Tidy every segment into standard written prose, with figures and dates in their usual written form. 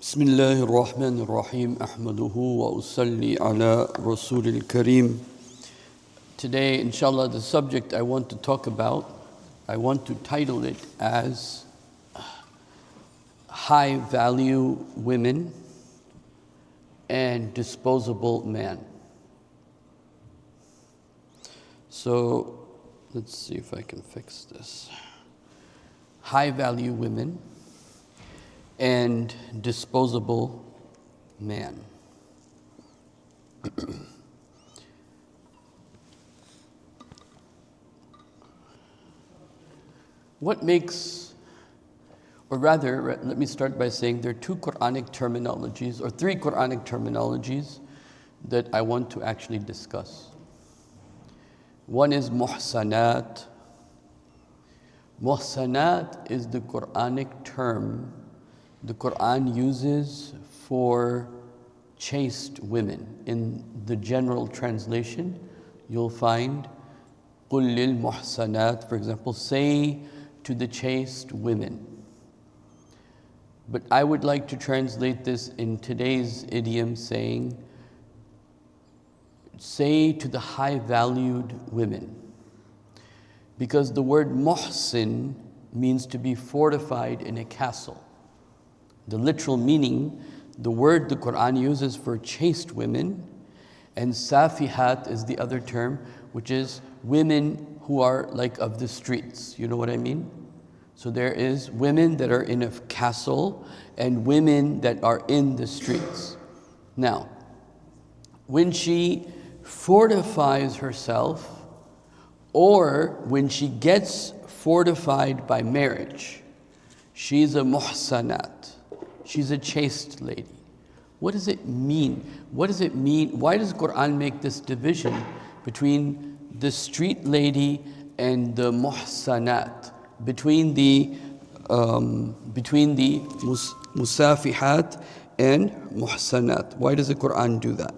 بسم الله الرحمن الرحيم أحمده وأصلي على رسول الكريم. Today, inshallah, the subject I want to talk about, I want to title it as High Value Women and Disposable Man. So, let's see if I can fix this. High value women and disposable man. What makes, or rather, let me start by saying there are two Quranic terminologies, or three Quranic terminologies that I want to actually discuss. One is muhsanat. Muhsanat is the Quranic term the Quran uses for chaste women. In the general translation, you'll find قُلْ لِلْمُحْسَنَاتِ, for example, say to the chaste women. But I would like to translate this in today's idiom saying, say to the high-valued women. Because the word muhsin means to be fortified in a castle. The literal meaning, the word the Quran uses for chaste women, and safihat is the other term, which is women who are like of the streets. You know what I mean? So there is women that are in a castle and women that are in the streets. Now, when she fortifies herself, or when she gets fortified by marriage, she's a muhsanat. She's a chaste lady. What does it mean? What does it mean? Why does Quran make this division between the street lady and the muhsanat, between the musafihat and muhsanat? Why does the Quran do that?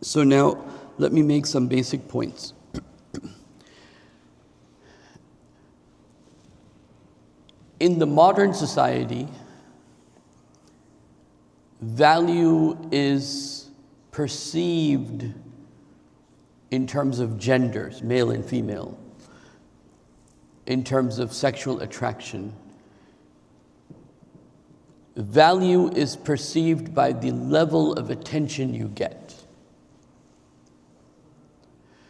So now, let me make some basic points. In the modern society, value is perceived in terms of genders, male and female, in terms of sexual attraction. Value is perceived by the level of attention you get.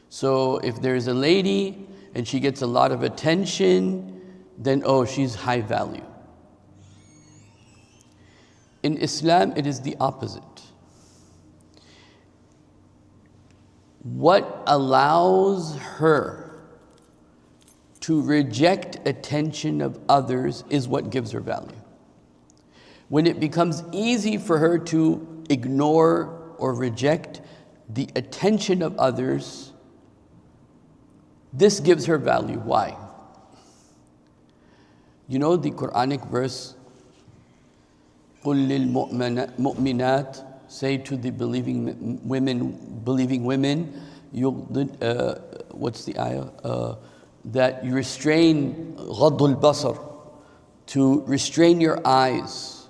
So if there's a lady and she gets a lot of attention, then she's high value. In Islam, it is the opposite. What allows her to reject attention of others is what gives her value. When it becomes easy for her to ignore or reject the attention of others, this gives her value. Why? You know the Quranic verse, قُلْ لِلْمُؤْمِنَاتِ, say to the believing women, what's the ayah? That you restrain غَضُّ الْبَصَرِ, to restrain your eyes,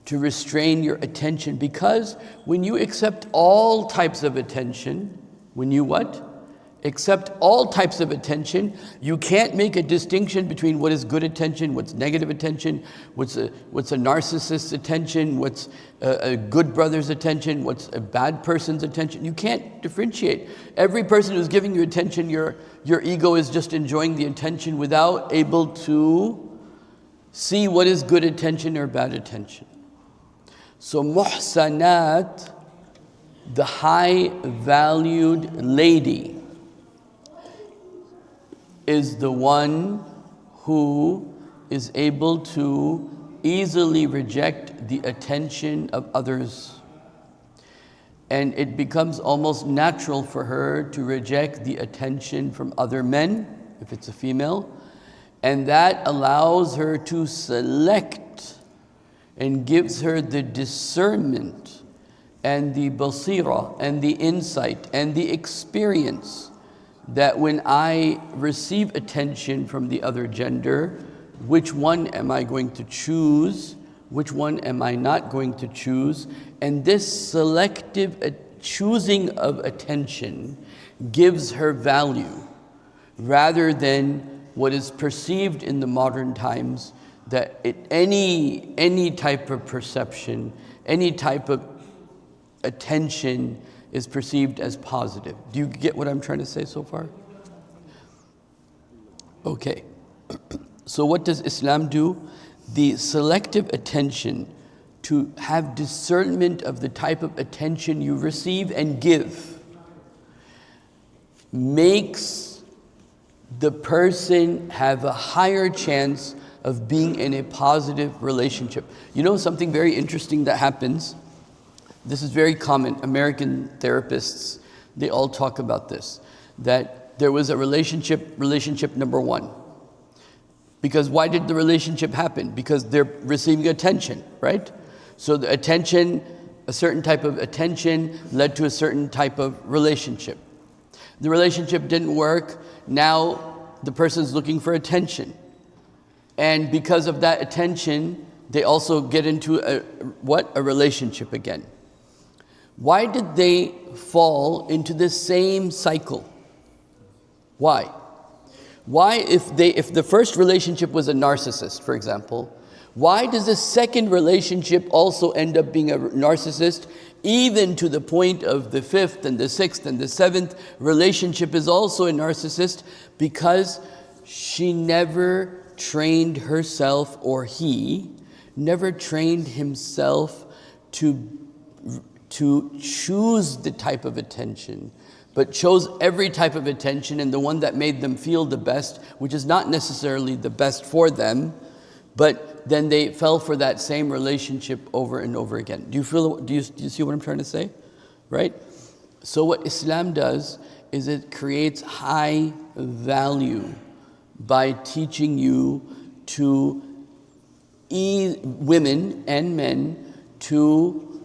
to restrain your attention. Because when you accept all types of attention, when you what? Accept all types of attention, you can't make a distinction between what is good attention, what's negative attention, what's a narcissist's attention, what's a good brother's attention, what's a bad person's attention. You can't differentiate. Every person who's giving you attention, your ego is just enjoying the attention without able to see what is good attention or bad attention. So muhsanat, the high valued lady, is the one who is able to easily reject the attention of others. And it becomes almost natural for her to reject the attention from other men, if it's a female. And that allows her to select and gives her the discernment and the basira and the insight and the experience that when I receive attention from the other gender, which one am I going to choose which one am I not going to choose? And this selective choosing of attention gives her value, rather than what is perceived in the modern times, that any type of perception, any type of attention is perceived as positive. Do you get what I'm trying to say so far? Okay. So what does Islam do? The selective attention, to have discernment of the type of attention you receive and give, makes the person have a higher chance of being in a positive relationship. You know something very interesting that happens? This is very common. American therapists, they all talk about this, that there was a relationship number one. Because why did the relationship happen? Because they're receiving attention, right? So the attention, a certain type of attention led to a certain type of relationship. The relationship didn't work. Now the person's looking for attention. And because of that attention, they also get into a relationship again. Why did they fall into this same cycle? Why? Why, if the first relationship was a narcissist, for example, why does the second relationship also end up being a narcissist, even to the point of the fifth and the sixth and the seventh relationship is also a narcissist? Because she never trained herself, or he never trained himself to choose the type of attention, but chose every type of attention, and the one that made them feel the best, which is not necessarily the best for them, but then they fell for that same relationship over and over again. Do you see what I'm trying to say? Right? So what Islam does is it creates high value by teaching you to women and men to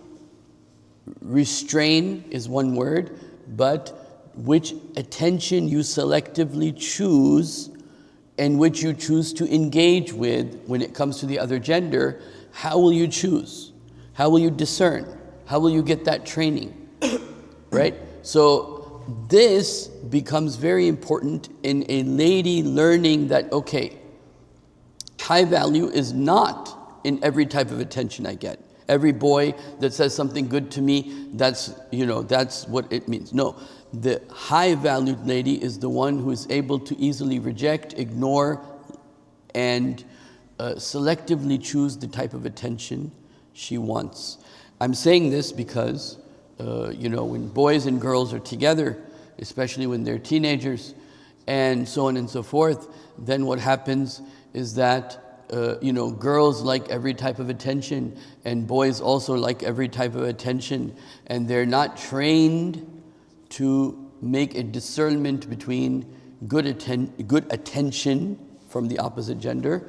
restrain is one word, but which attention you selectively choose and which you choose to engage with when it comes to the other gender. How will you choose? How will you discern? How will you get that training? Right? So this becomes very important in a lady learning that, okay, high value is not in every type of attention I get. Every boy that says something good to me, that's what it means. No, the high valued lady is the one who is able to easily reject, ignore, and selectively choose the type of attention she wants. I'm saying this because, when boys and girls are together, especially when they're teenagers, and so on and so forth, then what happens is that girls like every type of attention, and boys also like every type of attention, and they're not trained to make a discernment between good attention from the opposite gender.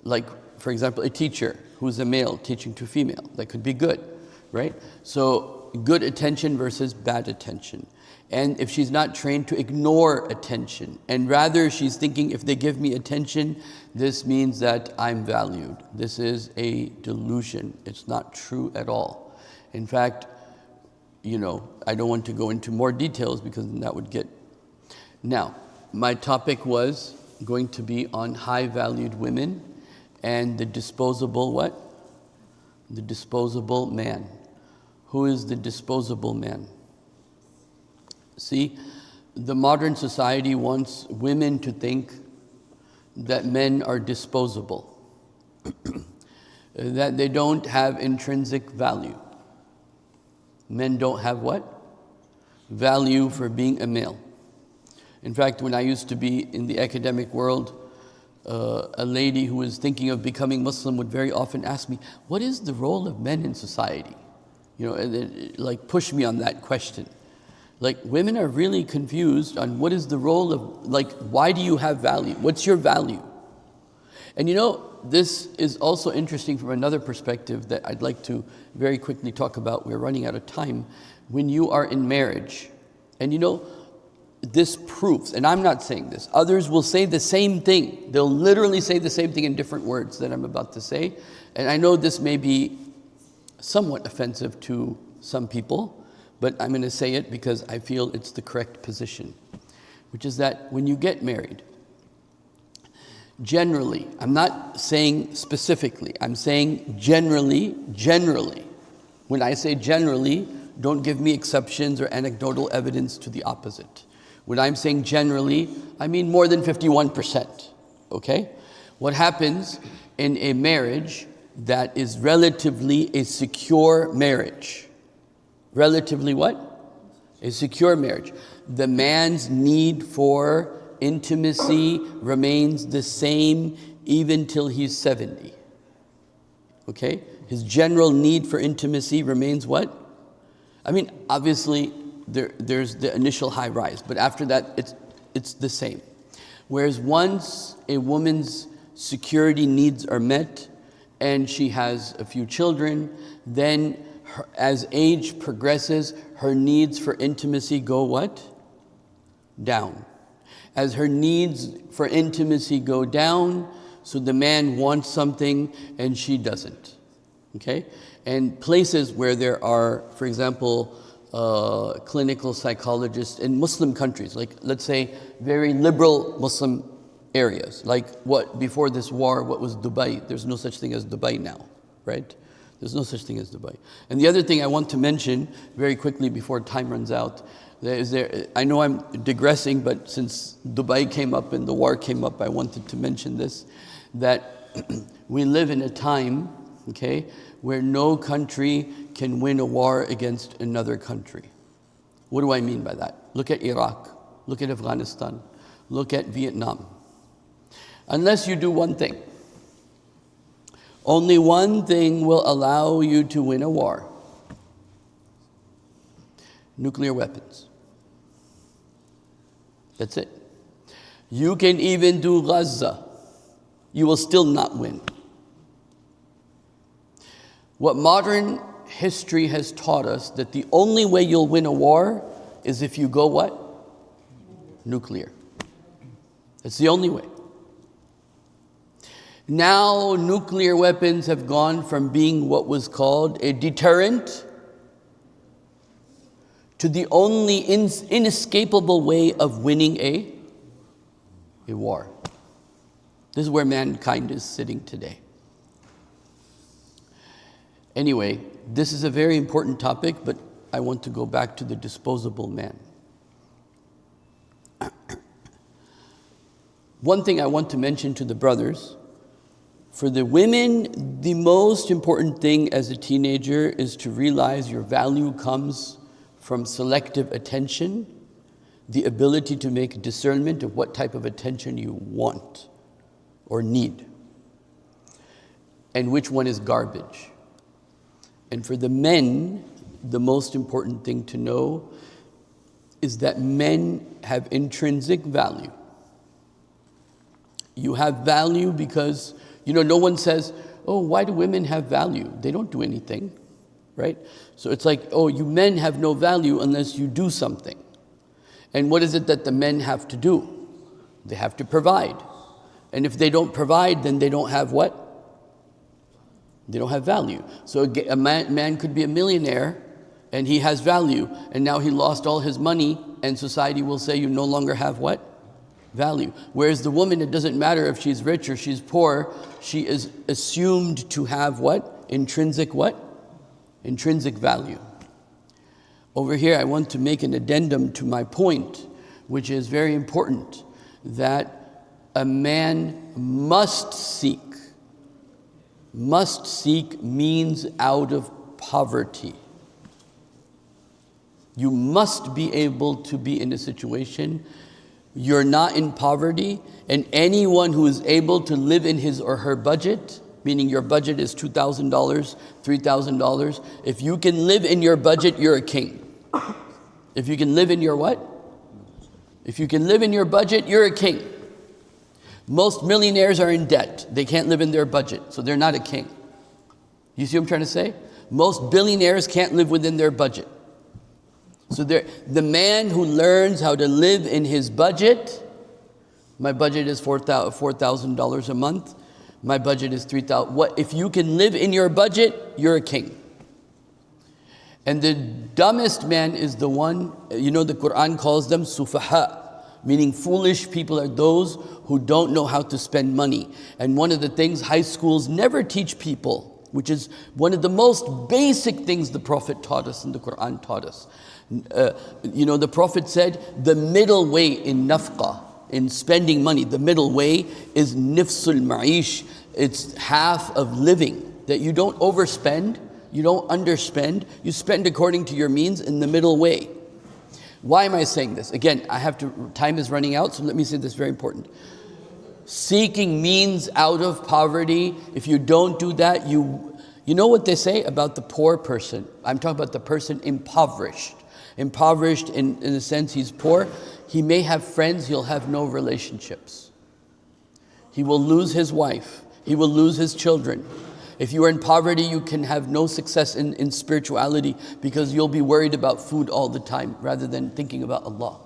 Like, for example, a teacher who's a male teaching to female, that could be good, right? So good attention versus bad attention. And if she's not trained to ignore attention, and rather she's thinking, if they give me attention, this means that I'm valued. This is a delusion. It's not true at all. In fact, I don't want to go into more details because that would get... Now, my topic was going to be on high-valued women and the disposable what? The disposable man. Who is the disposable man? See, the modern society wants women to think that men are disposable, that they don't have intrinsic value. Men don't have what? Value for being a male. In fact, when I used to be in the academic world, a lady who was thinking of becoming Muslim would very often ask me, what is the role of men in society? And push me on that question. Women are really confused on what is the role of, why do you have value? What's your value? And this is also interesting from another perspective that I'd like to very quickly talk about. We're running out of time. When you are in marriage, and this proves, and I'm not saying this, others will say the same thing. They'll literally say the same thing in different words that I'm about to say. And I know this may be somewhat offensive to some people, but I'm going to say it because I feel it's the correct position, which is that when you get married, generally, I'm not saying specifically, I'm saying generally, when I say generally, don't give me exceptions or anecdotal evidence to the opposite. When I'm saying generally, I mean more than 51%, okay? What happens in a marriage that is relatively a secure marriage? Relatively what? A secure marriage. The man's need for intimacy remains the same even till he's 70. Okay? His general need for intimacy remains what? I mean, obviously, there's the initial high rise, but after that, it's the same. Whereas once a woman's security needs are met and she has a few children, then as age progresses, her needs for intimacy go what? Down. As her needs for intimacy go down, so the man wants something and she doesn't. Okay? And places where there are, for example, clinical psychologists in Muslim countries, like let's say very liberal Muslim areas, like what before this war, what was Dubai? There's no such thing as Dubai now, right? There's no such thing as Dubai. And the other thing I want to mention very quickly before time runs out, I know I'm digressing, but since Dubai came up and the war came up, I wanted to mention this, that we live in a time, okay, where no country can win a war against another country. What do I mean by that? Look at Iraq, look at Afghanistan, look at Vietnam. Unless you do one thing. Only one thing will allow you to win a war. Nuclear weapons. That's it. You can even do Gaza. You will still not win. What modern history has taught us, that the only way you'll win a war is if you go what? Nuclear. That's the only way. Now nuclear weapons have gone from being what was called a deterrent to the only inescapable way of winning a war. This is where mankind is sitting today. Anyway, this is a very important topic, but I want to go back to the disposable man. One thing I want to mention to the brothers, for the women, the most important thing as a teenager is to realize your value comes from selective attention, the ability to make discernment of what type of attention you want or need, and which one is garbage. And for the men, the most important thing to know is that men have intrinsic value. You have value because, no one says, oh, why do women have value? They don't do anything, right? So it's like, oh, you men have no value unless you do something. And what is it that the men have to do? They have to provide. And if they don't provide, then they don't have what? They don't have value. So a man could be a millionaire and he has value, and now he lost all his money, and society will say you no longer have what? Value. Whereas the woman, it doesn't matter if she's rich or she's poor, she is assumed to have what? Intrinsic what? Intrinsic value. Over here, I want to make an addendum to my point, which is very important, that a man must seek. Must seek means out of poverty. You must be able to be in a situation you're not in poverty, and anyone who is able to live in his or her budget, meaning your budget is $2,000, $3,000, if you can live in your budget, you're a king. If you can live in your what? If you can live in your budget, you're a king. Most millionaires are in debt. They can't live in their budget, so they're not a king. You see what I'm trying to say? Most billionaires can't live within their budget. So the man who learns how to live in his budget, my budget is $4,000 a month, my budget is $3,000. If you can live in your budget, you're a king. And the dumbest man is the one, the Quran calls them sufaha, meaning foolish people are those who don't know how to spend money. And one of the things high schools never teach people, which is one of the most basic things the Prophet taught us and the Quran taught us. The Prophet said the middle way in nafqa, in spending money, the middle way is nifsul ma'ish. It's half of living, that you don't overspend, you don't underspend, you spend according to your means in the middle way. Why am I saying this? Again, time is running out, so let me say this, very important. Seeking means out of poverty, if you don't do that, you know what they say about the poor person? I'm talking about the person impoverished. Impoverished in the sense he's poor. He may have friends, he'll have no relationships. He will lose his wife. He will lose his children. If you are in poverty, you can have no success in spirituality because you'll be worried about food all the time rather than thinking about Allah.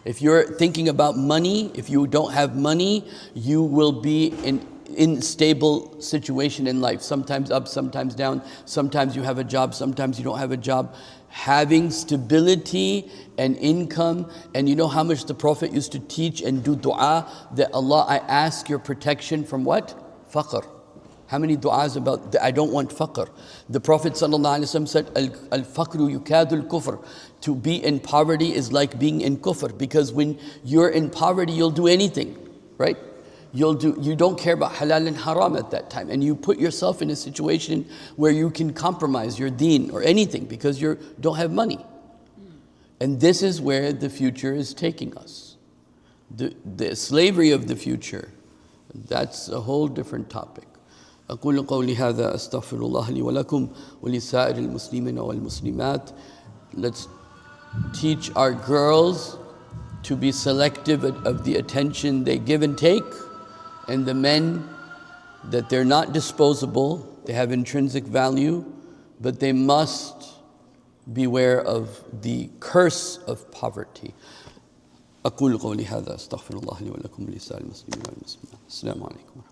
If you're thinking about money, if you don't have money, you will be in unstable situation in life. Sometimes up, sometimes down. Sometimes you have a job, sometimes you don't have a job. Having stability and income, and you know how much the Prophet used to teach and do dua, that Allah, I ask your protection from what? Faqr. How many du'as about, I don't want faqr. The Prophet ﷺ said, al-faqru yukadul kufr. To be in poverty is like being in kufr, because when you're in poverty, you'll do anything, right? You don't care about halal and haram at that time, and you put yourself in a situation where you can compromise your deen or anything because you don't have money. And this is where the future is taking us. The slavery of the future, that's a whole different topic. أقول قولي هذا أستغفر الله لي ولكم ولسائر المسلمين والمسلمات. Let's teach our girls to be selective of the attention they give and take, and the men that they're not disposable, they have intrinsic value, but they must beware of the curse of poverty. أقول قولي هذا أستغفر الله لي ولكم ولسائر المسلمين والمسلمات. السلام عليكم.